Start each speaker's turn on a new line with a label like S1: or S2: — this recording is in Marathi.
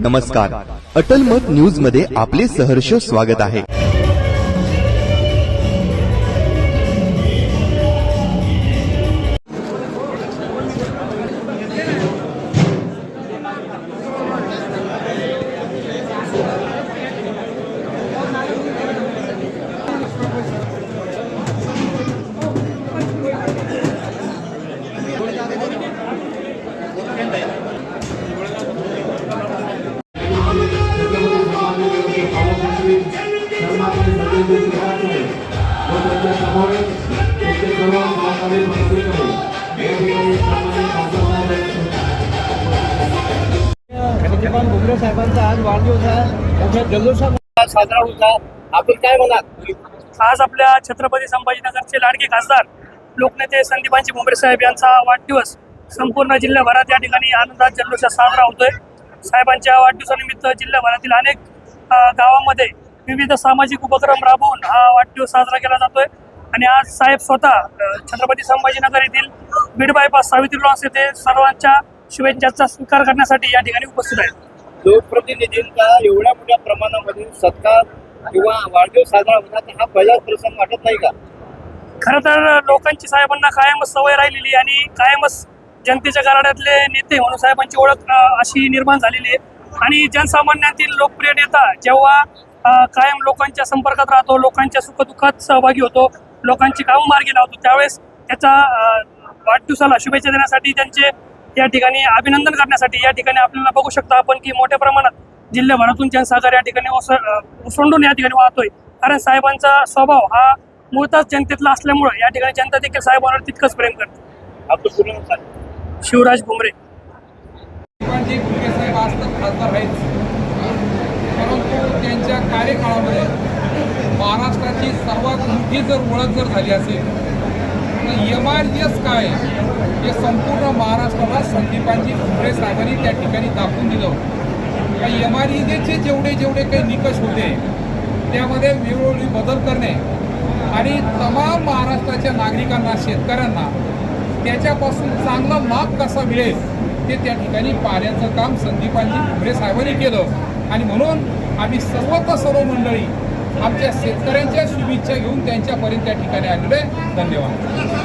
S1: नमस्कार, अटल मत न्यूज मध्ये आपले सहर्ष स्वागत आहे।
S2: भुमरे साहेबांचा आज वाढदिवस आहे, मोठ्या जल्लोषात साजरा होता। आपण काय म्हणाल?
S3: आज आपल्या छत्रपती संभाजीनगरचे लाडके खासदार लोकनेते संदीपानजी भुमरे साहेब यांचा वाढदिवस संपूर्ण जिल्ह्याभरात या ठिकाणी आनंदात जल्लोषात साजरा होतोय। साहेबांच्या वाढदिवसानिमित्त जिल्ह्याभरातील अनेक गावांमध्ये विविध सामाजिक उपक्रम राबवून हा वाढदिवस साजरा केला जातोय। आणि आज साहेब स्वतः छत्रपती संभाजीनगर येथील बीड बायपास सावित्री लॉन्स येथे सर्वांच्या शुभेच्छांचा स्वीकार करण्यासाठी या ठिकाणी उपस्थित आहेत।
S2: लोकप्रतिनिधींचा एवढ्या मोठ्या प्रमाणामध्ये सत्कार किंवा वाढदिवस साजरा होणार हा पहिलाच प्रसंग वाटत नाही का?
S3: खरं तर लोकांची साहेबांना कायमच सवय राहिलेली आणि कायमच जनतेच्या घराण्यातले नेते म्हणून साहेबांची ओळख अशी निर्माण झालेली आहे। आणि जनसामान्यातील लोकप्रिय नेता जेव्हा कायम लोकांच्या संपर्कात राहतो, लोकांच्या सुखदुःखात सहभागी होतो, लोकांची कामं मार्गी लावतो, त्यावेळेस त्याचा वाढदिवसाला शुभेच्छा देण्यासाठी त्यांचे या ठिकाणी अभिनंदन करण्यासाठी या ठिकाणी आपल्याला बघू शकता आपण की मोठ्या प्रमाणात जिल्ह्याभरातून जनसागर या ठिकाणी ओसंडून या ठिकाणी वाहतोय। कारण साहेबांचा स्वभाव हा मूळतःच जनतेतला असल्यामुळे या ठिकाणी जनता देखील साहेबांवर तितकंच प्रेम करते।
S2: आपलं पूर्ण
S3: शिवराज भुमरे
S4: साहेब आज खासदार आहेत, परंतु त्यांच्या कार्यकाळामध्ये महाराष्ट्राची सर्वात मोठी जर ओळख जर झाली असेल तर MRES काय हे संपूर्ण महाराष्ट्राला संदीपानजी भुमरे साहेबांनी त्या ठिकाणी दाखवून दिलं। MRESचे जेवढे काही निकष होते त्यामध्ये वेळोवेळी बदल करणे आणि तमाम महाराष्ट्राच्या नागरिकांना, शेतकऱ्यांना त्याच्यापासून चांगला लाभ कसा मिळेल ते त्या ठिकाणी पाहण्याचं काम संदीपानजी भुमरे साहेबांनी केलं। आणि म्हणून आम्ही सर्व मंडळी आमच्या शेतकऱ्यांच्या शुभेच्छा घेऊन त्यांच्यापर्यंत त्या ठिकाणी आलेलो आहे। धन्यवाद।